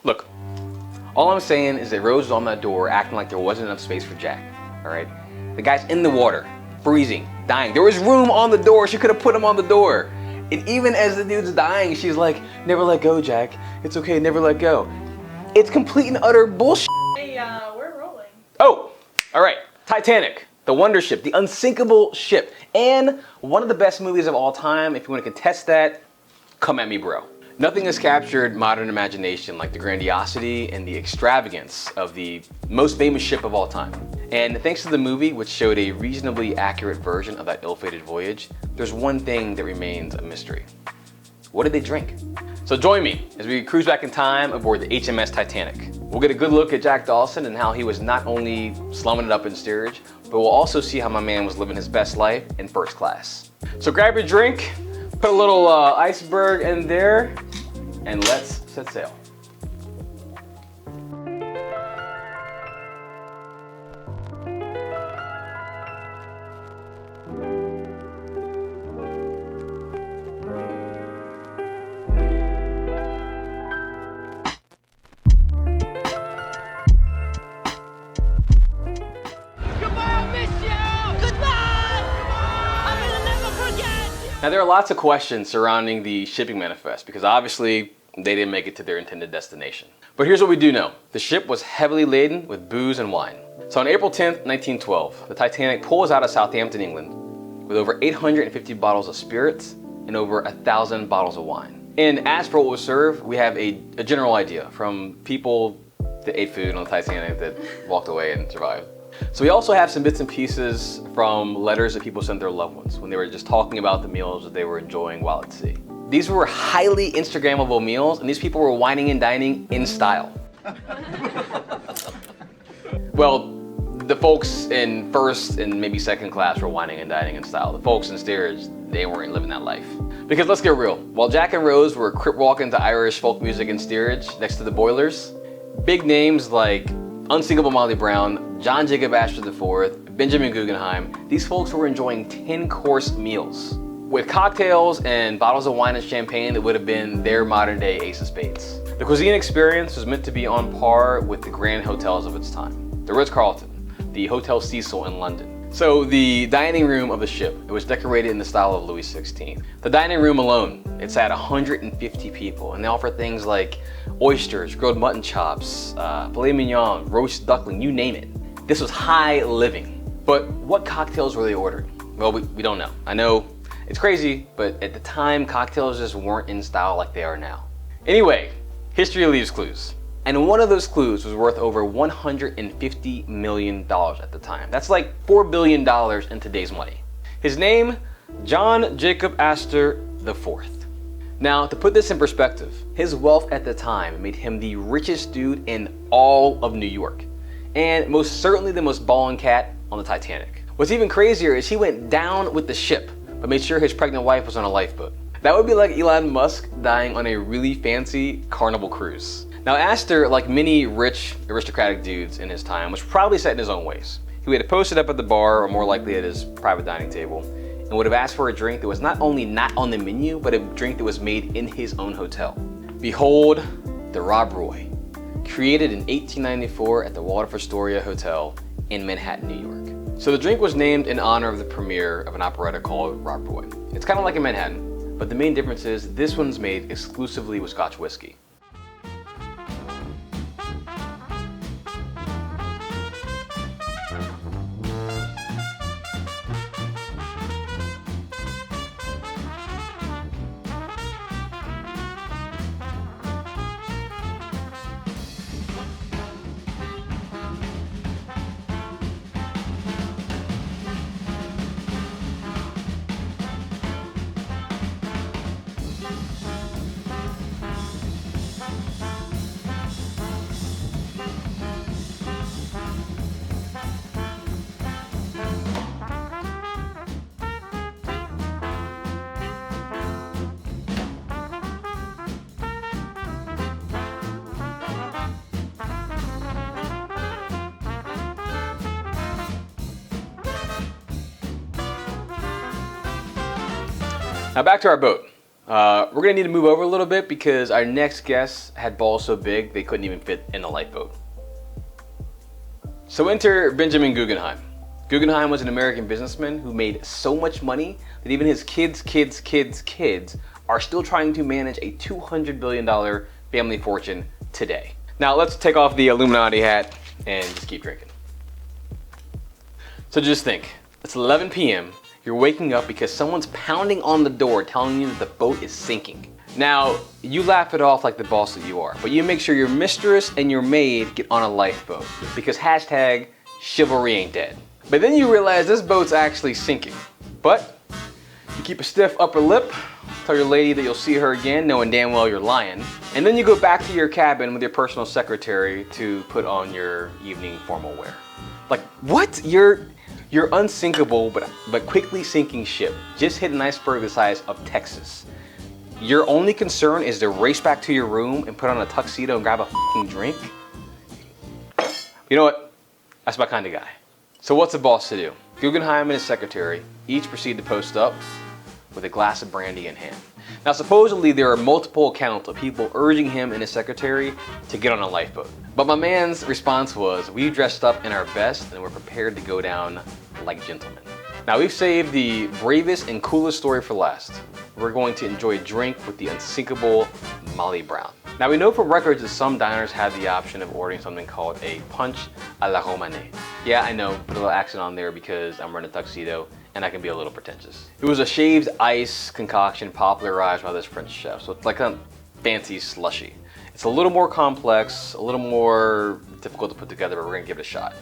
Look, all I'm saying is that Rose was on that door acting like there wasn't enough space for Jack, all right? The guy's in the water, freezing, dying. There was room on the door. She could have put him on the door. And even as the dude's dying, she's like, never let go, Jack. It's okay, never let go. It's complete and utter bullshit. Hey, we're rolling. Oh, all right, Titanic, the wonder ship, the unsinkable ship, and one of the best movies of all time. If you want to contest that, come at me, bro. Nothing has captured modern imagination like the grandiosity and the extravagance of the most famous ship of all time. And thanks to the movie, which showed a reasonably accurate version of that ill-fated voyage, there's one thing that remains a mystery. What did they drink? So join me as we cruise back in time aboard the HMS Titanic. We'll get a good look at Jack Dawson and how he was not only slumming it up in steerage, but we'll also see how my man was living his best life in first class. So grab your drink, put a little iceberg in there, and let's set sail. Now there are lots of questions surrounding the shipping manifest because obviously they didn't make it to their intended destination. But here's what we do know. The ship was heavily laden with booze and wine. So on April 10th, 1912, the Titanic pulls out of Southampton, England with over 850 bottles of spirits and over 1,000 bottles of wine. And as for what was served, we have a general idea from people that ate food on the Titanic that walked away and survived. So we also have some bits and pieces from letters that people sent their loved ones when they were just talking about the meals that they were enjoying while at sea. These were highly Instagrammable meals, and these people were wining and dining in style. Well, the folks in first and maybe second class were wining and dining in style. The folks in steerage, they weren't living that life. Because let's get real, while Jack and Rose were crip walking to Irish folk music in steerage next to the boilers, big names like Unsinkable Molly Brown, John Jacob Astor IV, Benjamin Guggenheim, these folks were enjoying 10-course meals with cocktails and bottles of wine and champagne that would have been their modern day ace of spades. The cuisine experience was meant to be on par with the grand hotels of its time. The Ritz-Carlton, the Hotel Cecil in London. So the dining room of the ship, it was decorated in the style of Louis XVI. The dining room alone, it sat 150 people, and they offered things like oysters, grilled mutton chops, filet mignon, roast duckling, you name it. This was high living. But what cocktails were they ordering? Well, we don't know. I know it's crazy, but at the time, cocktails just weren't in style like they are now. Anyway, history leaves clues. And one of those clues was worth over $150 million at the time. That's like $4 billion in today's money. His name, John Jacob Astor IV. Now, to put this in perspective, his wealth at the time made him the richest dude in all of New York, and most certainly the most ballin' cat on the Titanic. What's even crazier is he went down with the ship, but made sure his pregnant wife was on a lifeboat. That would be like Elon Musk dying on a really fancy Carnival cruise. Now Astor, like many rich aristocratic dudes in his time, was probably set in his own ways. He would have posted up at the bar, or more likely at his private dining table, and would have asked for a drink that was not only not on the menu, but a drink that was made in his own hotel. Behold, the Robbery, created in 1894 at the Waldorf Astoria Hotel in Manhattan, New York. So the drink was named in honor of the premiere of an operetta called Robbery. It's kind of like in Manhattan, but the main difference is this one's made exclusively with Scotch whiskey. Now back to our boat. We're gonna need to move over a little bit because our next guest had balls so big they couldn't even fit in the lifeboat. So enter Benjamin Guggenheim. Guggenheim was an American businessman who made so much money that even his kids' are still trying to manage a $200 billion family fortune today. Now let's take off the Illuminati hat and just keep drinking. So just think, it's 11 p.m. You're waking up because someone's pounding on the door telling you that the boat is sinking. Now, you laugh it off like the boss that you are, but you make sure your mistress and your maid get on a lifeboat because hashtag chivalry ain't dead. But then you realize this boat's actually sinking. But you keep a stiff upper lip, tell your lady that you'll see her again, knowing damn well you're lying, and then you go back to your cabin with your personal secretary to put on your evening formal wear. Like, what? You're unsinkable, but quickly sinking ship. Just hit an iceberg the size of Texas. Your only concern is to race back to your room and put on a tuxedo and grab a fucking drink? You know what? That's my kind of guy. So what's the boss to do? Guggenheim and his secretary each proceed to post up with a glass of brandy in hand. Now supposedly there are multiple accounts of people urging him and his secretary to get on a lifeboat. But my man's response was, we dressed up in our best and we're prepared to go down like gentlemen. Now we've saved the bravest and coolest story for last. We're going to enjoy a drink with the unsinkable Molly Brown. Now we know from records that some diners have the option of ordering something called a punch à la romanée. Yeah, I know, put a little accent on there because I'm wearing a tuxedo and I can be a little pretentious. It was a shaved ice concoction popularized by this French chef, so it's like a fancy slushy. It's a little more complex, a little more difficult to put together, but we're gonna give it a shot.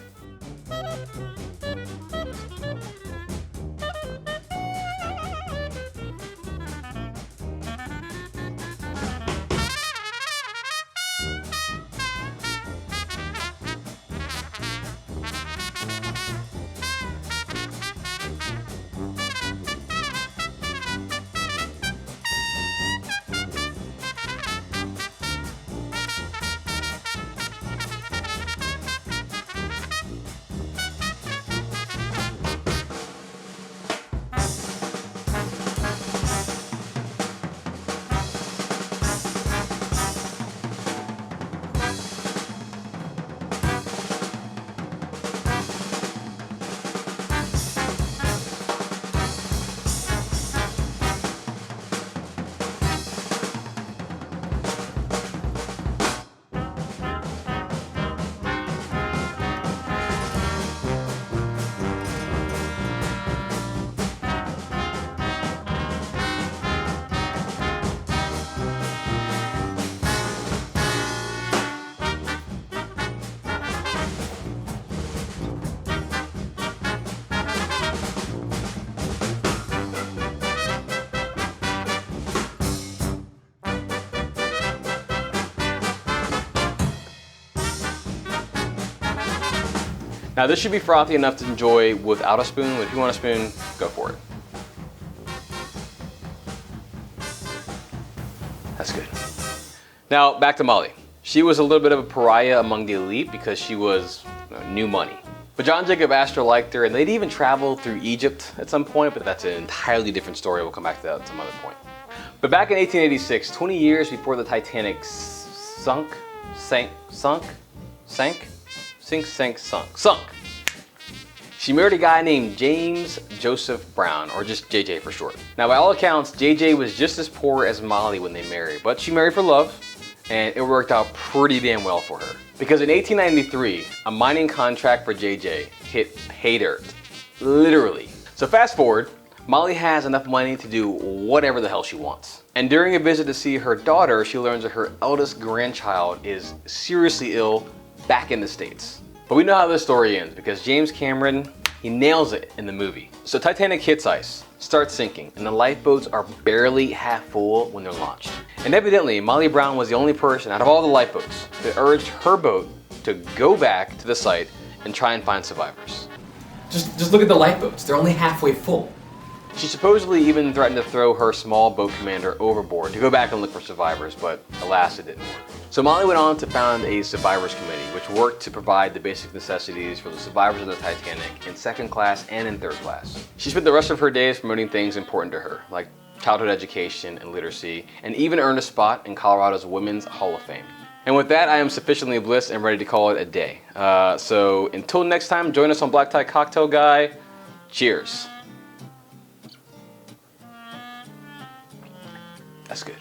Now this should be frothy enough to enjoy without a spoon, but if you want a spoon, go for it. That's good. Now back to Molly. She was a little bit of a pariah among the elite because she was new money. But John Jacob Astor liked her and they'd even travel through Egypt at some point, but that's an entirely different story. We'll come back to that at some other point. But back in 1886, 20 years before the Titanic sunk. She married a guy named James Joseph Brown, or just JJ for short. Now by all accounts, JJ was just as poor as Molly when they married, but she married for love, and it worked out pretty damn well for her. Because in 1893, a mining contract for JJ hit pay dirt, literally. So fast forward, Molly has enough money to do whatever the hell she wants. And during a visit to see her daughter, she learns that her eldest grandchild is seriously ill back in the States. But we know how this story ends because James Cameron, he nails it in the movie. So Titanic hits ice, starts sinking, and the lifeboats are barely half full when they're launched. And evidently, Molly Brown was the only person out of all the lifeboats that urged her boat to go back to the site and try and find survivors. Just look at the lifeboats, they're only halfway full. She supposedly even threatened to throw her small boat commander overboard to go back and look for survivors, but alas, it didn't work. So Molly went on to found a survivors committee, which worked to provide the basic necessities for the survivors of the Titanic in second class and in third class. She spent the rest of her days promoting things important to her, like childhood education, and literacy, and even earned a spot in Colorado's Women's Hall of Fame. And with that, I am sufficiently bliss and ready to call it a day. So until next time, join us on Black Tie Cocktail Guy. Cheers. That's good.